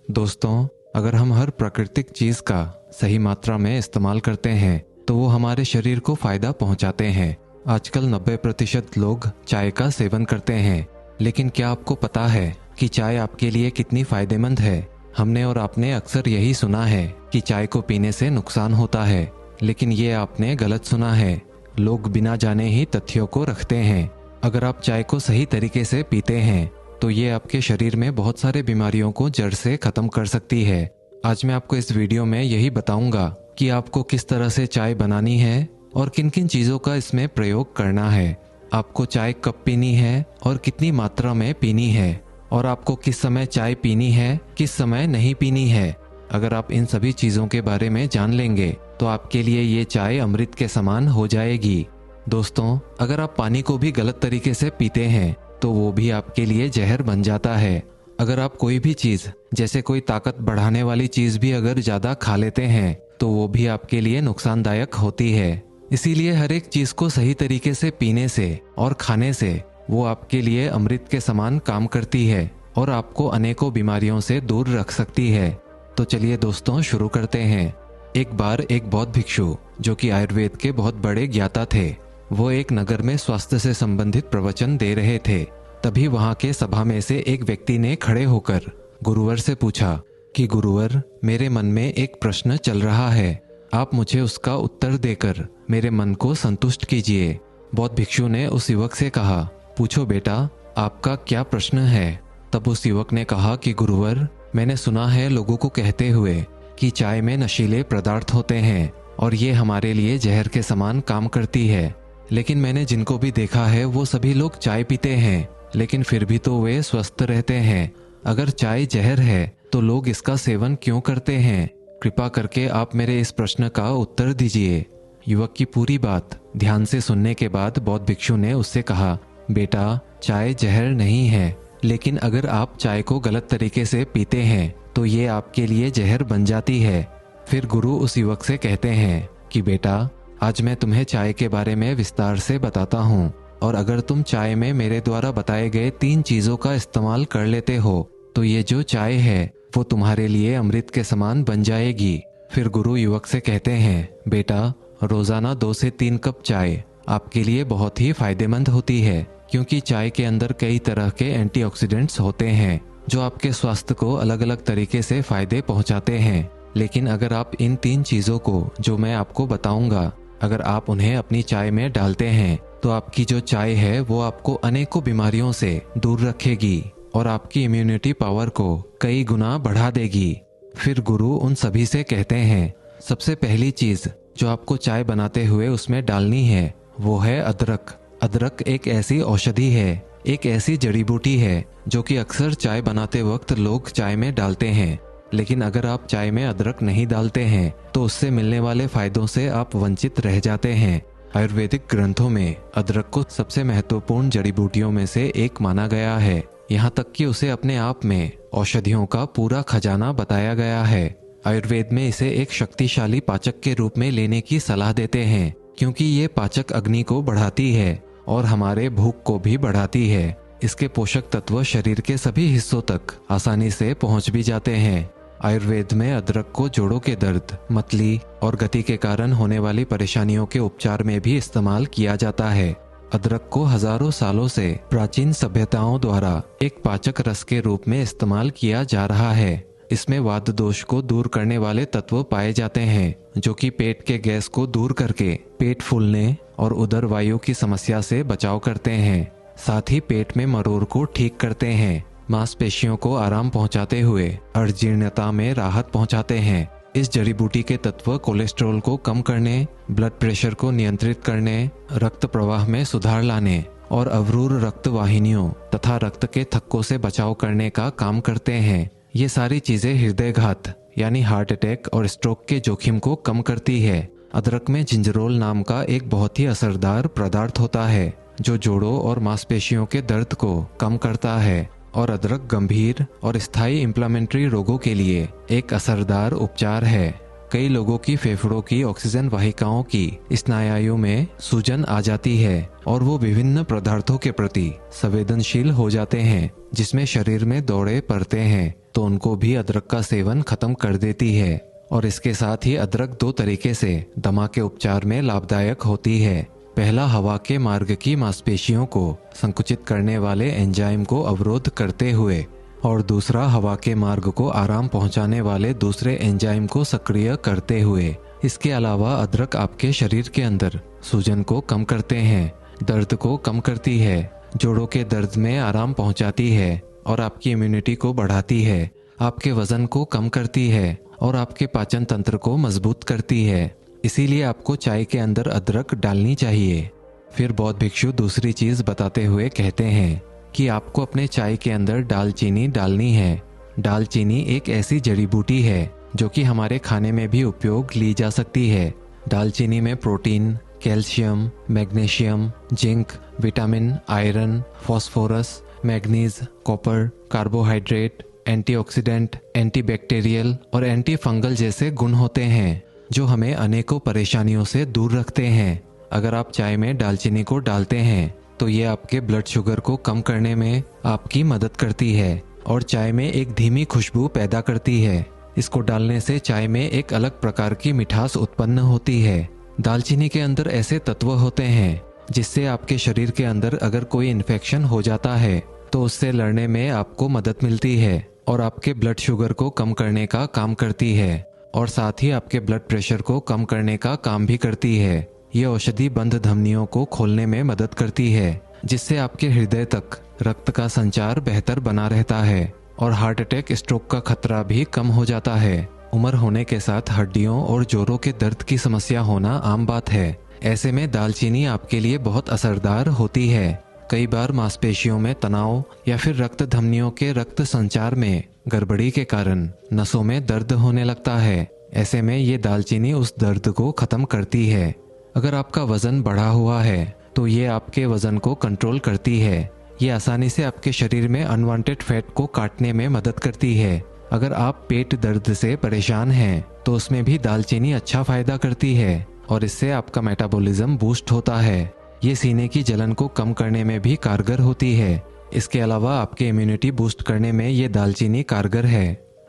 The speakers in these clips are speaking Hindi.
दोस्तों, अगर हम हर प्राकृतिक चीज का सही मात्रा में इस्तेमाल करते हैं तो वो हमारे शरीर को फायदा पहुंचाते हैं। आजकल 90% लोग चाय का सेवन करते हैं, लेकिन क्या आपको पता है कि चाय आपके लिए कितनी फायदेमंद है? हमने और आपने अक्सर यही सुना है कि चाय को पीने से नुकसान होता है, लेकिन ये आपने गलत सुना है। लोग बिना जाने ही तथ्यों को रखते हैं। अगर आप चाय को सही तरीके से पीते हैं तो ये आपके शरीर में बहुत सारे बीमारियों को जड़ से खत्म कर सकती है। आज मैं आपको इस वीडियो में यही बताऊंगा कि आपको किस तरह से चाय बनानी है और किन किन चीज़ों का इसमें प्रयोग करना है। आपको चाय कब पीनी है और कितनी मात्रा में पीनी है, और आपको किस समय चाय पीनी है, किस समय नहीं पीनी है। अगर आप इन सभी चीज़ों के बारे में जान लेंगे तो आपके लिए ये चाय अमृत के समान हो जाएगी। दोस्तों, अगर आप पानी को भी गलत तरीके से पीते हैं तो वो भी आपके लिए जहर बन जाता है। अगर आप कोई भी चीज़, जैसे कोई ताकत बढ़ाने वाली चीज़ भी अगर ज़्यादा खा लेते हैं तो वो भी आपके लिए नुकसानदायक होती है। इसीलिए हर एक चीज़ को सही तरीके से पीने से और खाने से वो आपके लिए अमृत के समान काम करती है और आपको अनेकों बीमारियों से दूर रख सकती है। तो चलिए दोस्तों, शुरू करते हैं। एक बार एक बौद्ध भिक्षु, जो कि आयुर्वेद के बहुत बड़े ज्ञाता थे, वो एक नगर में स्वास्थ्य से संबंधित प्रवचन दे रहे थे। तभी वहां के सभा में से एक व्यक्ति ने खड़े होकर गुरुवर से पूछा कि गुरुवर, मेरे मन में एक प्रश्न चल रहा है, आप मुझे उसका उत्तर देकर मेरे मन को संतुष्ट कीजिए। बौद्ध भिक्षु ने उस युवक से कहा, पूछो बेटा, आपका क्या प्रश्न है? तब उस युवक ने कहा कि गुरुवर, मैंने सुना है लोगों को कहते हुए कि चाय में नशीले पदार्थ होते हैं और ये हमारे लिए जहर के समान काम करती है, लेकिन मैंने जिनको भी देखा है वो सभी लोग चाय पीते हैं, लेकिन फिर भी तो वे स्वस्थ रहते हैं। अगर चाय जहर है तो लोग इसका सेवन क्यों करते हैं? कृपा करके आप मेरे इस प्रश्न का उत्तर दीजिए। युवक की पूरी बात ध्यान से सुनने के बाद बौद्ध भिक्षु ने उससे कहा, बेटा, चाय जहर नहीं है, लेकिन अगर आप चाय को गलत तरीके से पीते हैं तो ये आपके लिए जहर बन जाती है। फिर गुरु उस युवक से कहते हैं कि बेटा, आज मैं तुम्हें चाय के बारे में विस्तार से बताता हूँ, और अगर तुम चाय में मेरे द्वारा बताए गए 3 चीज़ों का इस्तेमाल कर लेते हो तो ये जो चाय है वो तुम्हारे लिए अमृत के समान बन जाएगी। फिर गुरु युवक से कहते हैं, बेटा, रोजाना 2 से 3 कप चाय आपके लिए बहुत ही फायदेमंद होती है, क्योंकि चाय के अंदर कई तरह के एंटीऑक्सीडेंट्स होते हैं जो आपके स्वास्थ्य को अलग अलग तरीके से फायदे पहुंचाते हैं। लेकिन अगर आप इन 3 चीज़ों को जो मैं आपको बताऊंगा, अगर आप उन्हें अपनी चाय में डालते हैं तो आपकी जो चाय है वो आपको अनेकों बीमारियों से दूर रखेगी और आपकी इम्यूनिटी पावर को कई गुना बढ़ा देगी। फिर गुरु उन सभी से कहते हैं, सबसे पहली चीज़ जो आपको चाय बनाते हुए उसमें डालनी है वो है अदरक। अदरक एक ऐसी औषधि है, एक ऐसी जड़ी बूटी है जो कि अक्सर चाय बनाते वक्त लोग चाय में डालते हैं, लेकिन अगर आप चाय में अदरक नहीं डालते हैं तो उससे मिलने वाले फायदों से आप वंचित रह जाते हैं। आयुर्वेदिक ग्रंथों में अदरक को सबसे महत्वपूर्ण जड़ी बूटियों में से एक माना गया है, यहाँ तक कि उसे अपने आप में औषधियों का पूरा खजाना बताया गया है। आयुर्वेद में इसे एक शक्तिशाली पाचक के रूप में लेने की सलाह देते हैं, क्योंकि ये पाचक अग्नि को बढ़ाती है और हमारे भूख को भी बढ़ाती है। इसके पोषक तत्व शरीर के सभी हिस्सों तक आसानी से पहुंच भी जाते हैं। आयुर्वेद में अदरक को जोड़ों के दर्द, मतली और गति के कारण होने वाली परेशानियों के उपचार में भी इस्तेमाल किया जाता है। अदरक को हजारों सालों से प्राचीन सभ्यताओं द्वारा एक पाचक रस के रूप में इस्तेमाल किया जा रहा है। इसमें वात दोष को दूर करने वाले तत्व पाए जाते हैं, जो कि पेट के गैस को दूर करके पेट फूलने और उदर वायु की समस्या से बचाव करते हैं। साथ ही पेट में मरोड़ को ठीक करते हैं, मांसपेशियों को आराम पहुंचाते हुए अजीर्णता में राहत पहुंचाते हैं। इस जड़ी बूटी के तत्व कोलेस्ट्रॉल को कम करने, ब्लड प्रेशर को नियंत्रित करने, रक्त प्रवाह में सुधार लाने और अवरूढ़ रक्त वाहिनियों तथा रक्त के थक्कों से बचाव करने का काम करते हैं। ये सारी चीजें हृदयघात यानी हार्ट अटैक और स्ट्रोक के जोखिम को कम करती है। अदरक में जिंजरोल नाम का एक बहुत ही असरदार पदार्थ होता है जो जोड़ों और मांसपेशियों के दर्द को कम करता है, और अदरक गंभीर और स्थायी इन्फ्लेमेटरी रोगों के लिए एक असरदार उपचार है। कई लोगों की फेफड़ों की ऑक्सीजन वाहिकाओं की स्नायु में सूजन आ जाती है और वो विभिन्न पदार्थों के प्रति संवेदनशील हो जाते हैं जिसमें शरीर में दौरे पड़ते हैं, तो उनको भी अदरक का सेवन खत्म कर देती है। और इसके साथ ही अदरक 2 तरीके से दमा के उपचार में लाभदायक होती है। पहला, हवा के मार्ग की मांसपेशियों को संकुचित करने वाले एंजाइम को अवरोध करते हुए, और दूसरा, हवा के मार्ग को आराम पहुंचाने वाले दूसरे एंजाइम को सक्रिय करते हुए। इसके अलावा अदरक आपके शरीर के अंदर सूजन को कम करते हैं, दर्द को कम करती है, जोड़ों के दर्द में आराम पहुंचाती है और आपकी इम्यूनिटी को बढ़ाती है, आपके वजन को कम करती है और आपके पाचन तंत्र को मजबूत करती है। इसीलिए आपको चाय के अंदर अदरक डालनी चाहिए। फिर बौद्ध भिक्षु दूसरी चीज बताते हुए कहते हैं कि आपको अपने चाय के अंदर दालचीनी डालनी है। दालचीनी एक ऐसी जड़ी बूटी है जो कि हमारे खाने में भी उपयोग ली जा सकती है। दालचीनी में protein, calcium, magnesium, zinc, vitamin, iron, phosphorus, manganese, copper, carbohydrate, antioxidant, antibacterial और एंटी फंगल जैसे गुण होते हैं जो हमें अनेकों परेशानियों से दूर रखते हैं। अगर आप चाय में दालचीनी को डालते हैं तो ये आपके ब्लड शुगर को कम करने में आपकी मदद करती है और चाय में एक धीमी खुशबू पैदा करती है। इसको डालने से चाय में एक अलग प्रकार की मिठास उत्पन्न होती है। दालचीनी के अंदर ऐसे तत्व होते हैं जिससे आपके शरीर के अंदर अगर कोई इन्फेक्शन हो जाता है तो उससे लड़ने में आपको मदद मिलती है और आपके ब्लड शुगर को कम करने का काम करती है और साथ ही आपके ब्लड प्रेशर को कम करने का काम भी करती है। ये औषधि बंद धमनियों को खोलने में मदद करती है जिससे आपके हृदय तक रक्त का संचार बेहतर बना रहता है और हार्ट अटैक, स्ट्रोक का खतरा भी कम हो जाता है। उम्र होने के साथ हड्डियों और जोड़ों के दर्द की समस्या होना आम बात है। ऐसे में दालचीनी आपके लिए बहुत असरदार होती है। कई बार मांसपेशियों में तनाव या फिर रक्त धमनियों के रक्त संचार में गड़बड़ी के कारण नसों में दर्द होने लगता है। ऐसे में ये दालचीनी उस दर्द को खत्म करती है। अगर आपका वजन बढ़ा हुआ है तो ये आपके वजन को कंट्रोल करती है। ये आसानी से आपके शरीर में अनवांटेड फैट को काटने में मदद करती है। अगर आप पेट दर्द से परेशान हैं तो उसमें भी दालचीनी अच्छा फायदा करती है और इससे आपका मेटाबॉलिज्म बूस्ट होता है। ये सीने की जलन को कम करने में भी कारगर होती है। इसके अलावा आपके इम्यूनिटी बूस्ट करने में ये दालचीनी कारगर है।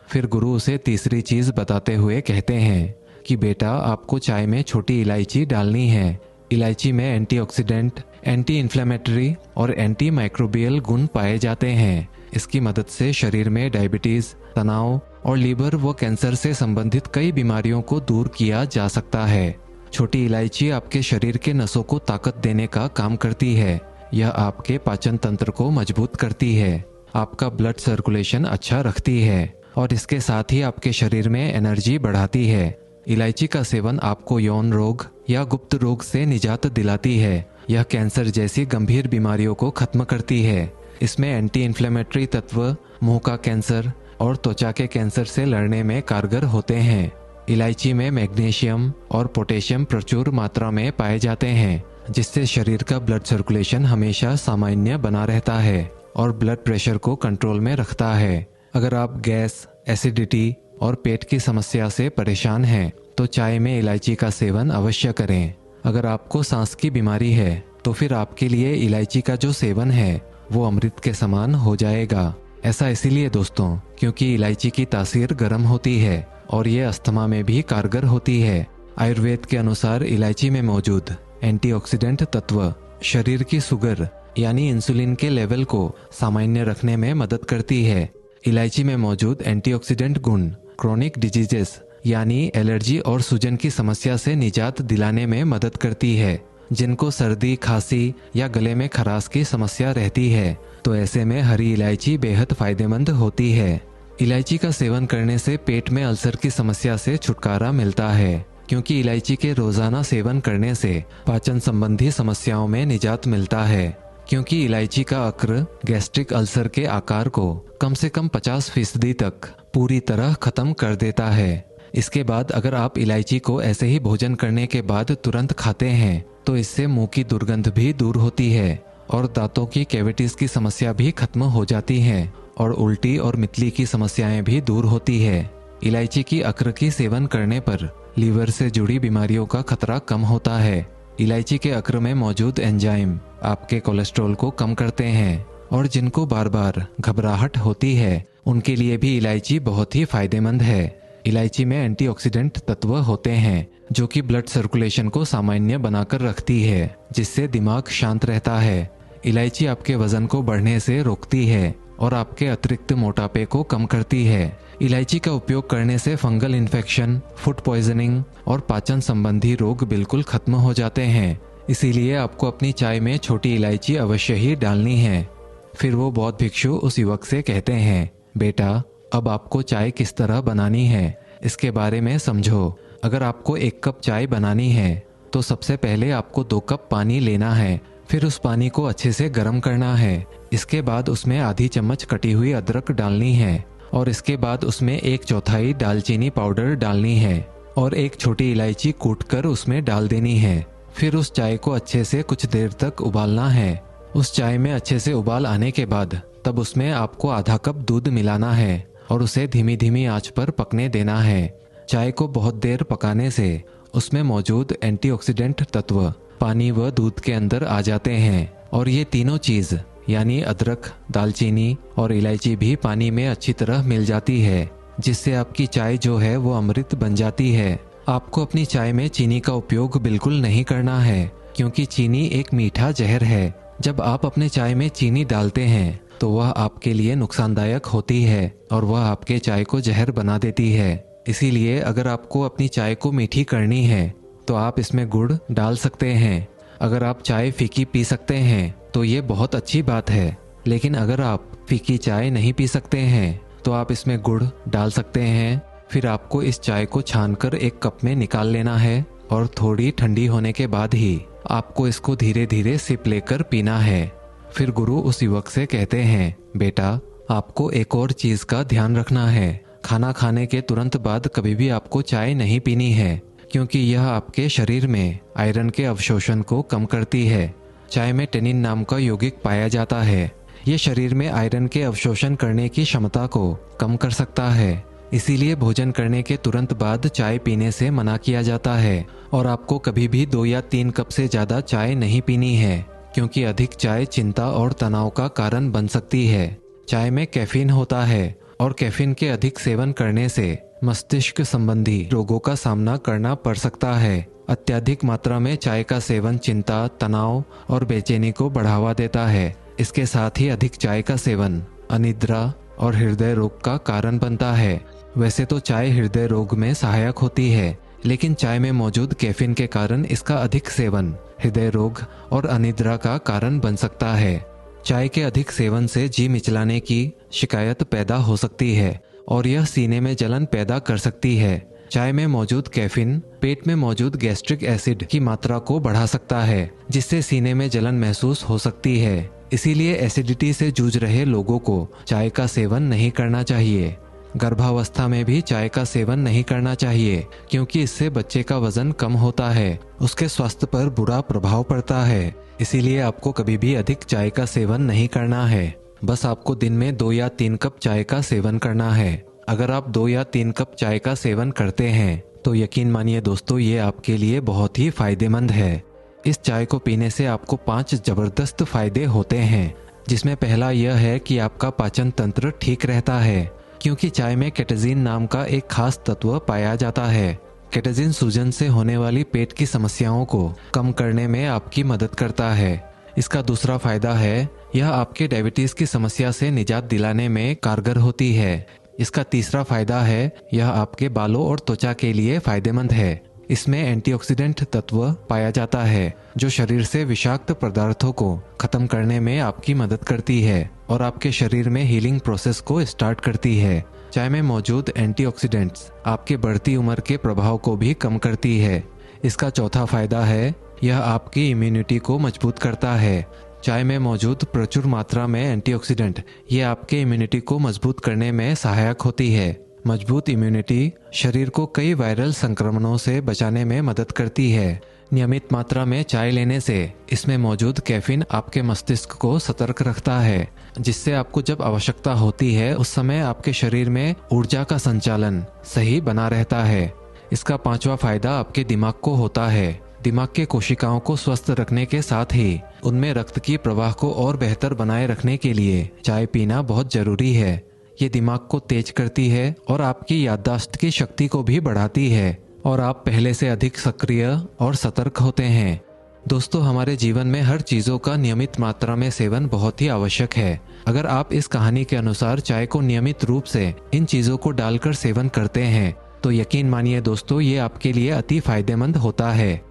फिर गुरु उसे तीसरी चीज बताते हुए कहते हैं कि बेटा, आपको चाय में छोटी इलायची डालनी है। इलायची में एंटीऑक्सीडेंट, एंटी इन्फ्लेमेटरी और एंटी माइक्रोबियल गुण पाए जाते हैं। इसकी मदद से शरीर में डायबिटीज, तनाव और लीवर व कैंसर से संबंधित कई बीमारियों को दूर किया जा सकता है। छोटी इलायची आपके शरीर के नसों को ताकत देने का काम करती है। यह आपके पाचन तंत्र को मजबूत करती है, आपका ब्लड सर्कुलेशन अच्छा रखती है और इसके साथ ही आपके शरीर में एनर्जी बढ़ाती है। इलायची का सेवन आपको यौन रोग या गुप्त रोग से निजात दिलाती है। यह कैंसर जैसी गंभीर बीमारियों को खत्म करती है। इसमें एंटी इन्फ्लेमेटरी तत्व मुंह का कैंसर और त्वचा के कैंसर से लड़ने में कारगर होते हैं। इलायची में मैग्नीशियम और पोटेशियम प्रचुर मात्रा में पाए जाते हैं जिससे शरीर का ब्लड सर्कुलेशन हमेशा सामान्य बना रहता है और ब्लड प्रेशर को कंट्रोल में रखता है। अगर आप गैस, एसिडिटी और पेट की समस्या से परेशान हैं तो चाय में इलायची का सेवन अवश्य करें। अगर आपको सांस की बीमारी है तो फिर आपके लिए इलायची का जो सेवन है वो अमृत के समान हो जाएगा। ऐसा इसीलिए दोस्तों क्योंकि इलायची की तासीर गर्म होती है और ये अस्थमा में भी कारगर होती है। आयुर्वेद के अनुसार इलायची में मौजूद एंटीऑक्सीडेंट तत्व शरीर की शुगर यानी इंसुलिन के लेवल को सामान्य रखने में मदद करती है। इलायची में मौजूद एंटीऑक्सीडेंट गुण क्रोनिक डिजीजेस यानी एलर्जी और सूजन की समस्या से निजात दिलाने में मदद करती है। जिनको सर्दी, खांसी या गले में खराश की समस्या रहती है तो ऐसे में हरी इलायची बेहद फायदेमंद होती है। इलायची का सेवन करने से पेट में अल्सर की समस्या से छुटकारा मिलता है क्योंकि इलायची के रोजाना सेवन करने से पाचन संबंधी समस्याओं में निजात मिलता है। क्योंकि इलायची का अक्र गैस्ट्रिक अल्सर के आकार को कम से कम 50% तक पूरी तरह खत्म कर देता है। इसके बाद अगर आप इलायची को ऐसे ही भोजन करने के बाद तुरंत खाते हैं तो इससे मुंह की दुर्गंध भी दूर होती है और दांतों की कैविटीज की समस्या भी खत्म हो जाती है और उल्टी और मितली की समस्याएं भी दूर होती है। इलायची की अक्र की सेवन करने पर लीवर से जुड़ी बीमारियों का खतरा कम होता है। इलायची के अक्र में मौजूद एंजाइम आपके कोलेस्ट्रॉल को कम करते हैं और जिनको बार बार घबराहट होती है उनके लिए भी इलायची बहुत ही फायदेमंद है। इलायची में एंटीऑक्सीडेंट तत्व होते हैं जो कि ब्लड सर्कुलेशन को सामान्य बनाकर रखती है, जिससे दिमाग शांत रहता है। इलायची आपके वजन को बढ़ने से रोकती है और आपके अतिरिक्त मोटापे को कम करती है। इलायची का उपयोग करने से फंगल इन्फेक्शन, फूड पॉइजनिंग और पाचन संबंधी रोग बिल्कुल खत्म हो जाते हैं। इसीलिए आपको अपनी चाय में छोटी इलायची अवश्य ही डालनी है। फिर वो बौद्ध भिक्षु उस युवक से कहते हैं, बेटा अब आपको चाय किस तरह बनानी है इसके बारे में समझो। अगर आपको 1 कप चाय बनानी है तो सबसे पहले आपको 2 कप पानी लेना है। फिर उस पानी को अच्छे से गर्म करना है। इसके बाद उसमें आधी चम्मच कटी हुई अदरक डालनी है और इसके बाद उसमें 1/4 दालचीनी पाउडर डालनी है और 1 छोटी इलायची कूटकर उसमें डाल देनी है। फिर उस चाय को अच्छे से कुछ देर तक उबालना है। उस चाय में अच्छे से उबाल आने के बाद तब उसमें आपको आधा कप दूध मिलाना है और उसे धीमी धीमी आंच पर पकने देना है। चाय को बहुत देर पकाने से उसमें मौजूद एंटीऑक्सीडेंट तत्व पानी व दूध के अंदर आ जाते हैं और ये तीनों चीज यानी अदरक, दालचीनी और इलायची भी पानी में अच्छी तरह मिल जाती है, जिससे आपकी चाय जो है वो अमृत बन जाती है। आपको अपनी चाय में चीनी का उपयोग बिल्कुल नहीं करना है, क्योंकि चीनी एक मीठा जहर है। जब आप अपने चाय में चीनी डालते हैं तो वह आपके लिए नुकसानदायक होती है और वह आपके चाय को जहर बना देती है। इसीलिए अगर आपको अपनी चाय को मीठी करनी है तो आप इसमें गुड़ डाल सकते हैं। अगर आप चाय फीकी पी सकते हैं तो ये बहुत अच्छी बात है, लेकिन अगर आप फीकी चाय नहीं पी सकते हैं तो आप इसमें गुड़ डाल सकते हैं। फिर आपको इस चाय को छानकर 1 कप में निकाल लेना है और थोड़ी ठंडी होने के बाद ही आपको इसको धीरे धीरे सिप लेकर पीना है। फिर गुरु उस युवक से कहते हैं, बेटा आपको एक और चीज का ध्यान रखना है। खाना खाने के तुरंत बाद कभी भी आपको चाय नहीं पीनी है, क्योंकि यह आपके शरीर में आयरन के अवशोषण को कम करती है। चाय में टेनिन नाम का यौगिक पाया जाता है। ये शरीर में आयरन के अवशोषण करने की क्षमता को कम कर सकता है। इसीलिए भोजन करने के तुरंत बाद चाय पीने से मना किया जाता है और आपको कभी भी 2 या 3 कप से ज्यादा चाय नहीं पीनी है, क्योंकि अधिक चाय चिंता और तनाव का कारण बन सकती है। चाय में कैफीन होता है और कैफीन के अधिक सेवन करने से मस्तिष्क संबंधी रोगों का सामना करना पड़ सकता है। अत्यधिक मात्रा में चाय का सेवन चिंता, तनाव और बेचैनी को बढ़ावा देता है। इसके साथ ही अधिक चाय का सेवन अनिद्रा और हृदय रोग का कारण बनता है। वैसे तो चाय हृदय रोग में सहायक होती है, लेकिन चाय में मौजूद कैफीन के कारण इसका अधिक सेवन हृदय रोग और अनिद्रा का कारण बन सकता है। चाय के अधिक सेवन से जी मिचलाने की शिकायत पैदा हो सकती है और यह सीने में जलन पैदा कर सकती है। चाय में मौजूद कैफीन पेट में मौजूद गैस्ट्रिक एसिड की मात्रा को बढ़ा सकता है, जिससे सीने में जलन महसूस हो सकती है। इसीलिए एसिडिटी से जूझ रहे लोगों को चाय का सेवन नहीं करना चाहिए। गर्भावस्था में भी चाय का सेवन नहीं करना चाहिए, क्योंकि इससे बच्चे का वजन कम होता है, उसके स्वास्थ्य पर बुरा प्रभाव पड़ता है। इसीलिए आपको कभी भी अधिक चाय का सेवन नहीं करना है। बस आपको दिन में 2 या 3 कप चाय का सेवन करना है। अगर आप 2 या 3 कप चाय का सेवन करते हैं तो यकीन मानिए दोस्तों, ये आपके लिए बहुत ही फायदेमंद है। इस चाय को पीने से आपको 5 जबरदस्त फायदे होते हैं, जिसमें पहला यह है कि आपका पाचन तंत्र ठीक रहता है, क्योंकि चाय में केटेजिन नाम का एक खास तत्व पाया जाता है। केटेजिन सूजन से होने वाली पेट की समस्याओं को कम करने में आपकी मदद करता है। इसका दूसरा फायदा है, यह आपके डायबिटीज की समस्या से निजात दिलाने में कारगर होती है। इसका तीसरा फायदा है, यह आपके बालों और त्वचा के लिए फायदेमंद है। इसमें एंटीऑक्सीडेंट तत्व पाया जाता है जो शरीर से विषाक्त पदार्थों को खत्म करने में आपकी मदद करती है और आपके शरीर में हीलिंग प्रोसेस को स्टार्ट करती है। चाय में मौजूद एंटीऑक्सीडेंट्स आपकी बढ़ती उम्र के प्रभाव को भी कम करती है। इसका चौथा फायदा है, यह आपकी इम्यूनिटी को मजबूत करता है। चाय में मौजूद प्रचुर मात्रा में एंटीऑक्सीडेंट ये आपके इम्यूनिटी को मजबूत करने में सहायक होती है। मजबूत इम्यूनिटी शरीर को कई वायरल संक्रमणों से बचाने में मदद करती है, नियमित मात्रा में चाय लेने से इसमें मौजूद कैफीन आपके मस्तिष्क को सतर्क रखता है, जिससे आपको जब आवश्यकता होती है उस समय आपके शरीर में ऊर्जा का संचालन सही बना रहता है। इसका पांचवा फायदा आपके दिमाग को होता है। दिमाग के कोशिकाओं को स्वस्थ रखने के साथ ही उनमें रक्त की प्रवाह को और बेहतर बनाए रखने के लिए चाय पीना बहुत जरूरी है। ये दिमाग को तेज करती है और आपकी याददाश्त की शक्ति को भी बढ़ाती है और आप पहले से अधिक सक्रिय और सतर्क होते हैं। दोस्तों, हमारे जीवन में हर चीज़ों का नियमित मात्रा में सेवन बहुत ही आवश्यक है। अगर आप इस कहानी के अनुसार चाय को नियमित रूप से इन चीज़ों को डालकर सेवन करते हैं तो यकीन मानिए दोस्तों, ये आपके लिए अति फायदेमंद होता है।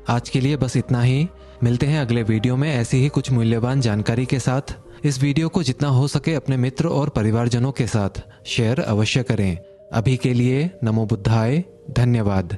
आज के लिए बस इतना ही। मिलते हैं अगले वीडियो में ऐसी ही कुछ मूल्यवान जानकारी के साथ। इस वीडियो को जितना हो सके अपने मित्र और परिवारजनों के साथ शेयर अवश्य करें। अभी के लिए नमो बुद्धाय, धन्यवाद।